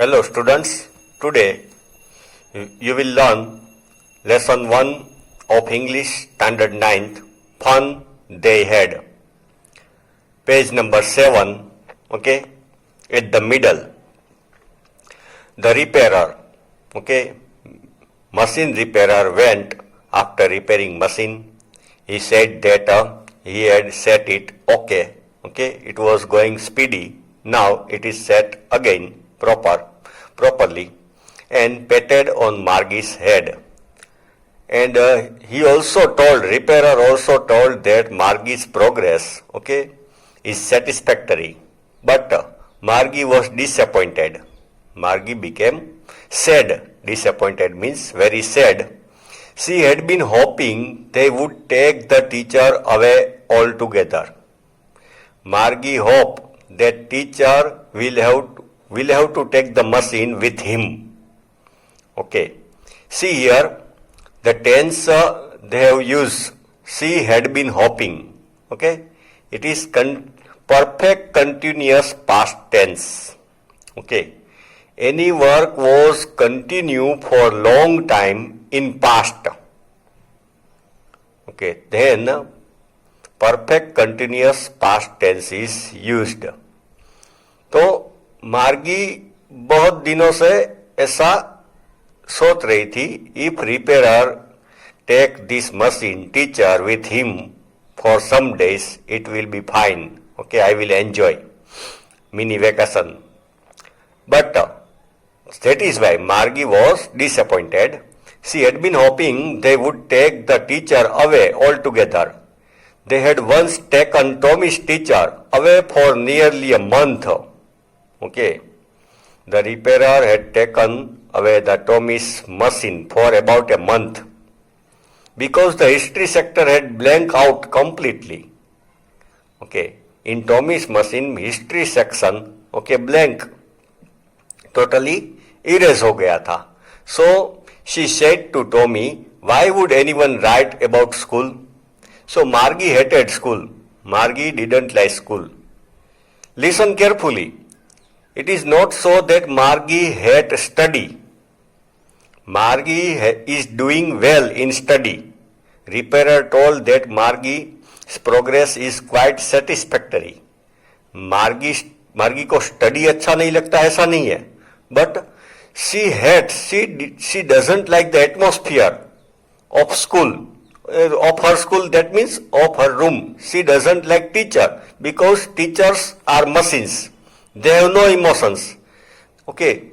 Hello students, today you will learn lesson 1 of English standard 9th, Fun They Had. Page number 7, okay, at the middle. The repairer, okay, machine repairer went after repairing machine. He said that he had set it okay, it was going speedy. Now it is set again properly, and patted on Margie's head. And repairer also told that Margie's progress, is satisfactory. But Margie was disappointed. Margie became sad. Disappointed means very sad. She had been hoping they would take the teacher away altogether. Margie hoped that teacher will have to take the machine with him. Okay. See here, the tense they have used. She had been hoping. Okay. It is perfect continuous past tense. Okay. Any work was continued for long time in past. Okay. Then perfect continuous past tense is used. तो मार्गी बहुत दिनों से ऐसा सोच रही थी, if repair take this machine teacher with him for some days it will be fine. Okay, I will enjoy mini vacation. But that is why Margie was disappointed. She had been hoping they would take the teacher away altogether. They had once taken Tommy's teacher away for nearly a month. Okay. The repairer had taken away the Tommy's machine for about a month because the history sector had blanked out completely. Okay. In Tommy's machine, history section, blank. Totally erase हो गया था. So she said to Tommy, why would anyone write about school? So Margie hated school. Margie didn't like school. Listen carefully. It is not so that Margie hated study. Margie is doing well in study. Repairer told that Margie's progress is quite satisfactory. Margie को study अच्छा नहीं लगता ऐसा नहीं है. But she doesn't like the atmosphere of school, of her school, that means of her room. She doesn't like teacher because teachers are machines. They have no emotions. Okay,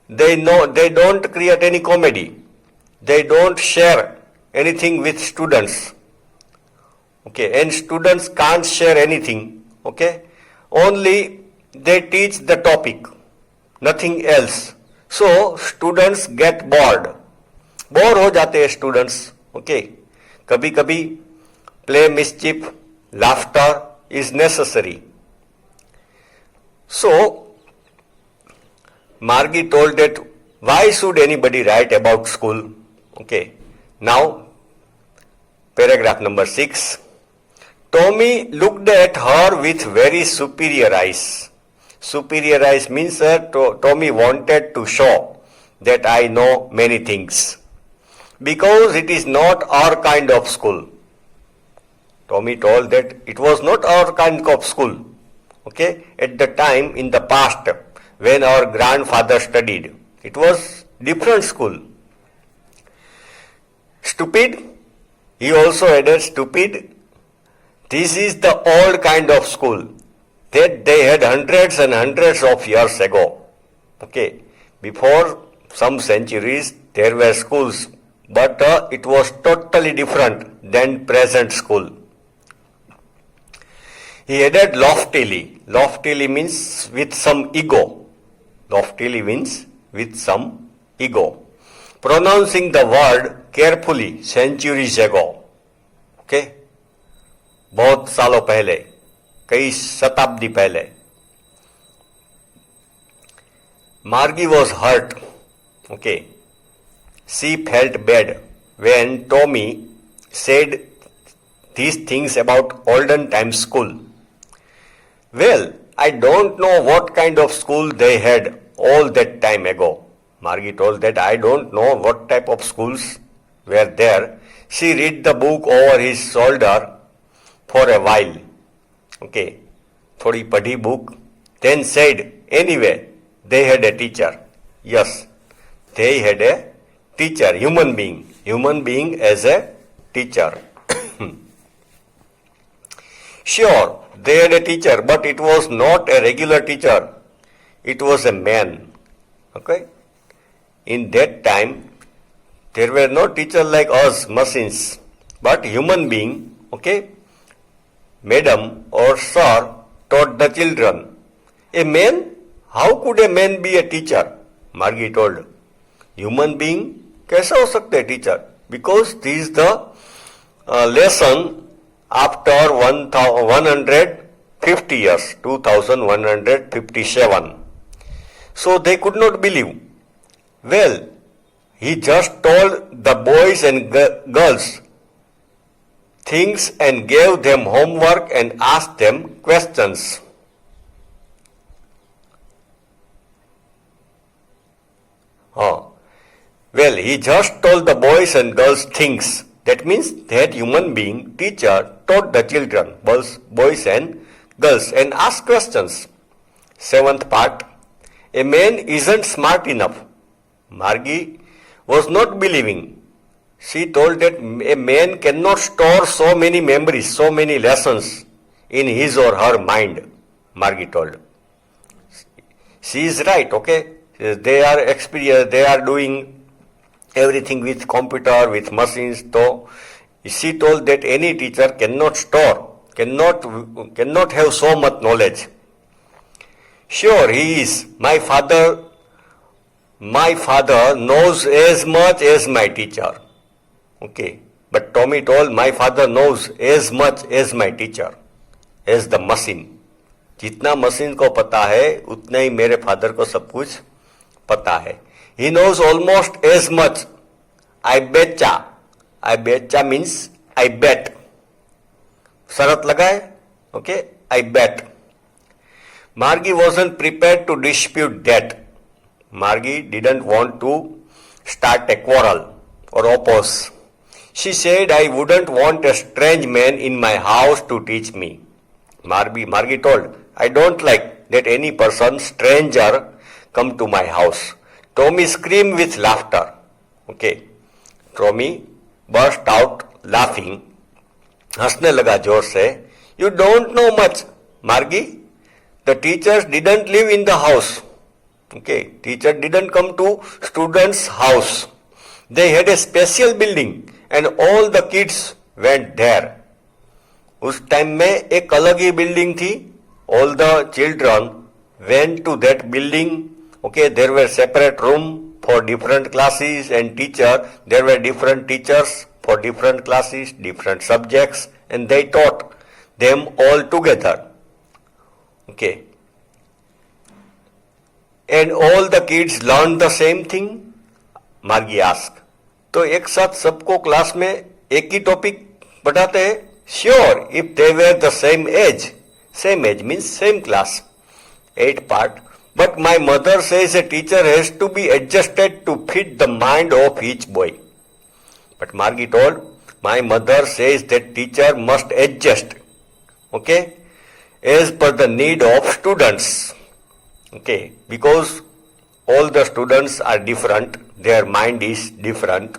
they don't create any comedy. They don't share anything with students. Okay, and students can't share anything. Okay, only they teach the topic. Nothing else. So students get bored. Bore हो जाते हैं students. Okay, कभी कभी play mischief, laughter is necessary. So Margie told that why should anybody write about school? Okay, now paragraph number 6. Tommy looked at her with very superior eyes. Superior eyes means Tommy wanted to show that I know many things because it is not our kind of school. Tommy told that it was not our kind of school. Okay, at the time in the past when our grandfather studied, it was different school. Stupid, he also added, stupid. This is the old kind of school that they had hundreds and hundreds of years ago. Okay, before some centuries there were schools, but it was totally different than present school. He added loftily. Loftily means with some ego. Loftily means with some ego. Pronouncing the word carefully, centuries ago. Okay, बहुत सालों पहले, कई शताब्दी पहले. Margie was hurt. Okay, she felt bad when Tommy said these things about olden times school. Well, I don't know what kind of school they had all that time ago. Margie told that I don't know what type of schools were there. She read the book over his shoulder for a while. Okay, थोड़ी पढ़ी book. Then said, anyway, they had a teacher. Yes, they had a teacher, human being as a teacher. Sure, they had a teacher, but it was not a regular teacher. It was a man. Okay? In that time, there were no teachers like us, machines, but human being, okay? Madam or sir taught the children. A man? How could a man be a teacher? Margie told. Human being? कैसा हो सकता है teacher? Because this is the lesson after 150 years, 2157. So they could not believe. Well, he just told the boys and girls things and gave them homework and asked them questions. Well, he just told the boys and girls things. That means that human being, teacher, taught the children, boys and girls, and asked questions. Seventh part. A man isn't smart enough. Margie was not believing. She told that a man cannot store so many memories, so many lessons in his or her mind. Margie told. She is right, okay? They are experienced, they are doing everything with computer, with machines. So she told that any teacher cannot store, cannot have so much knowledge. Sure, he is. My father knows as much as my teacher. Okay. But Tommy told my father knows as much as my teacher, as the machine. जितना machine को पता है उतना ही मेरे father को सब कुछ पता है. He knows almost as much. I betcha. I betcha means I bet. शरत लगाए. Okay. I bet. Margie wasn't prepared to dispute that. Margie didn't want to start a quarrel or oppose. She said, I wouldn't want a strange man in my house to teach me. Margie told, I don't like that any person, stranger, come to my house. Tommy screamed with laughter. Okay. Tommy burst out laughing. हंसने लगा जोर से. You don't know much, Margie. The teachers didn't live in the house. Okay, teacher didn't come to students' house. They had a special building and all the kids went there. उस time में एक अलग ही building थी. All the children went to that building. Okay, there were separate room for different classes and teacher. There were different teachers for different classes, different subjects, and they taught them all together. Okay. And all the kids learned the same thing? Margie asked. तो एक साथ सबको class में एक ही topic पढ़ाते हैं? Sure, if they were the same age. Same age means same class. 8th part. But my mother says a teacher has to be adjusted to fit the mind of each boy. But Margie told, my mother says that teacher must adjust. Okay? As per the need of students. Okay, because all the students are different, their mind is different.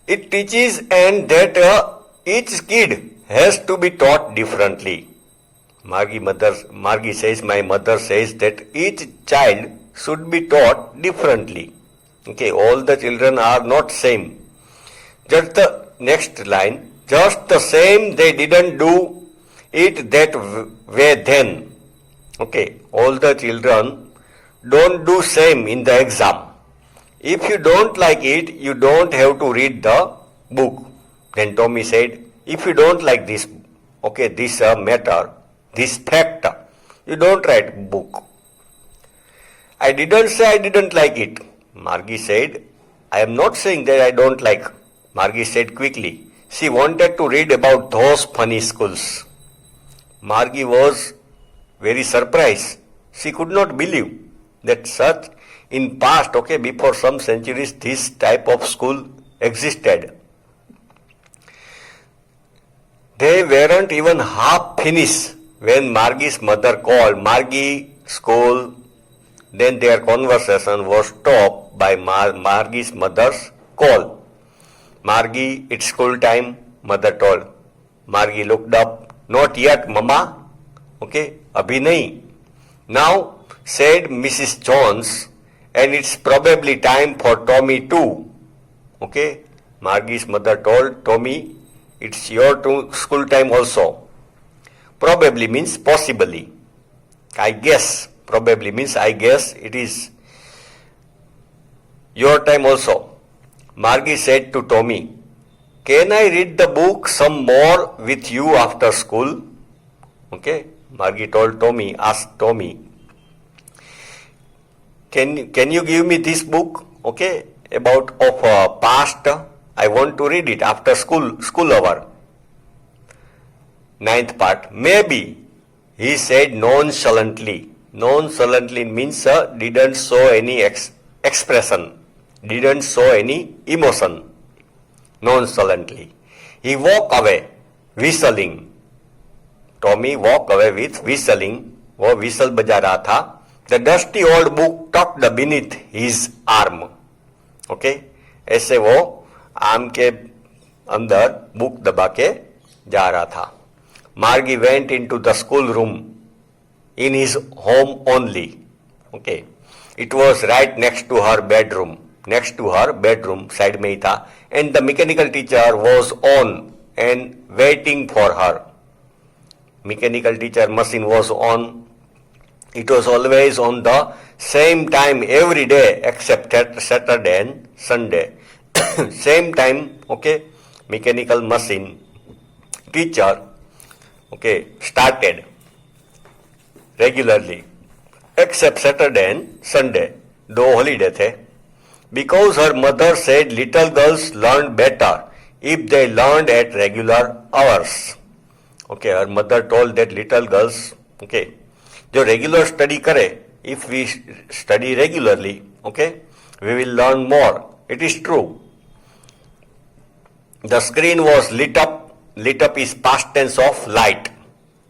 It teaches and that each kid has to be taught differently. Margie says, my mother says that each child should be taught differently. Okay, all the children are not same. Just the next line, just the same they didn't do it that way then. Okay, all the children don't do same in the exam. If you don't like it, you don't have to read the book. Then Tommy said, if you don't like this, okay, this matter, this fact, you don't write book. I didn't say I didn't like it. Margie said, I am not saying that I don't like. Margie said quickly. She wanted to read about those funny schools. Margie was very surprised. She could not believe. that such in past, okay, before some centuries, this type of school existed. They weren't even half finished when Margie's mother called. Margie school, then their conversation was stopped by Margie's mother's call. Margie, it's school time, mother told. Margie looked up. Not yet, Mama. Okay, abhi nahi. Now, said Mrs. Jones, and it's probably time for Tommy too. Okay, Margie's mother told Tommy, it's your school time also. Probably means possibly. I guess. Probably means I guess it is your time also. Margie said to Tommy, can I read the book some more with you after school? Okay, Margie told Tommy, asked Tommy, can you give me this book, okay, about of past? I want to read it after school hour. Ninth part, maybe, he said nonchalantly. Nonchalantly means didn't show any expression, didn't show any emotion. Nonchalantly. He walked away, whistling. Tommy walked away with whistling. वो whistle बजा रहा था. The dusty old book tucked beneath his arm. Okay? ऐसे वो arm के अंदर book दबा के जा रहा था. Margie went into the school room in his home only. Okay. It was right next to her bedroom. Next to her bedroom, side में ही था. And the mechanical teacher was on and waiting for her. Mechanical teacher machine was on. It was always on the same time every day except Saturday and Sunday. Same time, okay, mechanical machine teacher, okay, started regularly except Saturday and Sunday, though holiday थे. Because her mother said little girls learn better if they learned at regular hours. Okay, her mother told that little girls, okay, जो regular study करे, if we study regularly, okay, we will learn more. It is true. The screen was lit up. Lit up is past tense of light.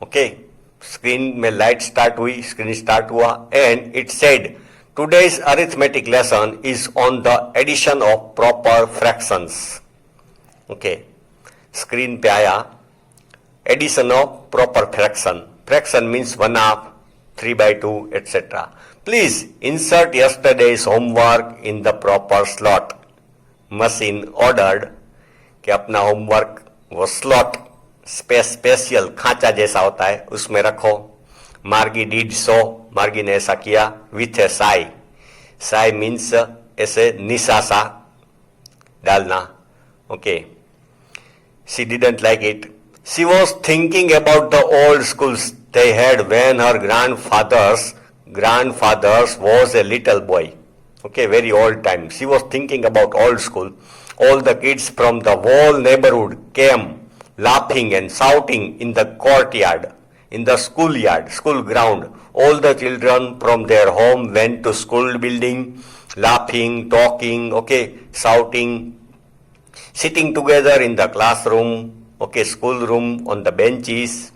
Okay, screen में light start हुई, screen start हुआ, and it said, today's arithmetic lesson is on the addition of proper fractions. Okay, screen पे आया, addition of proper fraction. Fraction means 1/2, 3/2, etc. Please insert yesterday's homework in the proper slot. Machine ordered कि अपना homework वो slot special खांचा जैसा होता है उसमें रखो. मार्गी डिड सो. मार्गी ने ऐसा किया. With A Sai. Sai means ऐसे निशा सा डालना. Okay. She didn't like it. She was thinking about the old schools they had when her grandfathers was a little boy. Okay, very old time. She was thinking about old school. All the kids from the whole neighborhood came laughing and shouting in the courtyard, in the schoolyard, school ground. All the children from their home went to school building, laughing, talking, okay, shouting, sitting together in the classroom, okay, school room on the benches,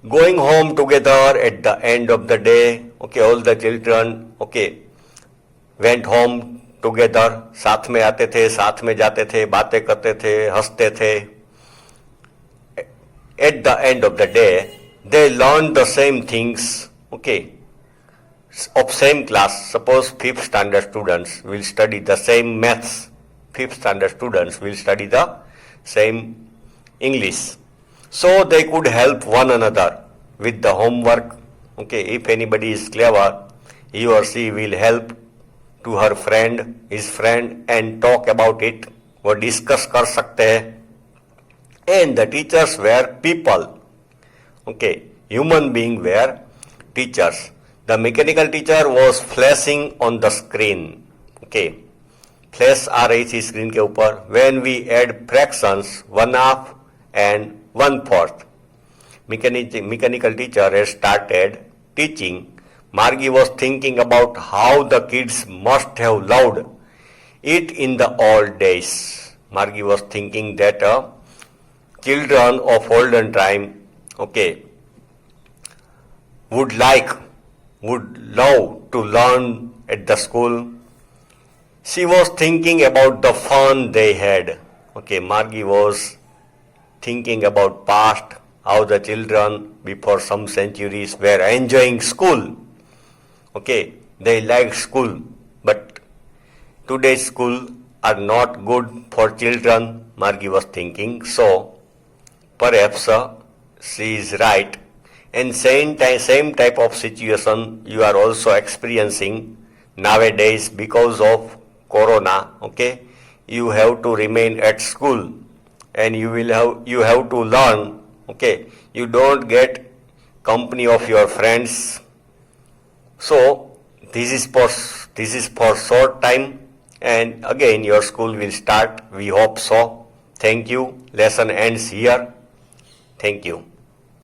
going home together at the end of the day. Okay, all the children, okay, went home together. साथ में आते थे, साथ में जाते थे, बातें करते थे, हंसते थे. At the end of the day, they learned the same things, okay, of same class. Suppose 5th standard students will study the same maths. 5th standard students will study the same English. So they could help one another with the homework. Okay, if anybody is clever, he or she will help to her friend, his friend, and talk about it. वो discuss कर सकते हैं. And the teachers were people. Okay, human being were teachers. The mechanical teacher was flashing on the screen. Okay, flash आ रही थी screen के ऊपर. When we add fractions, 1/2 and 1/4. Mechanical teacher has started teaching. Margie was thinking about how the kids must have loved it in the old days. Margie was thinking that children of olden time, okay, would love to learn at the school. She was thinking about the fun they had. Okay, Margie was thinking about past, how the children before some centuries were enjoying school. Okay, they liked school, but today's school are not good for children, Margie was thinking. So, perhaps she is right. And same type of situation you are also experiencing nowadays because of corona. Okay, you have to remain at school, and you have to learn. Okay, you don't get company of your friends. So this is for short time, and again your school will start. We hope so. Thank you. Lesson ends here. Thank you.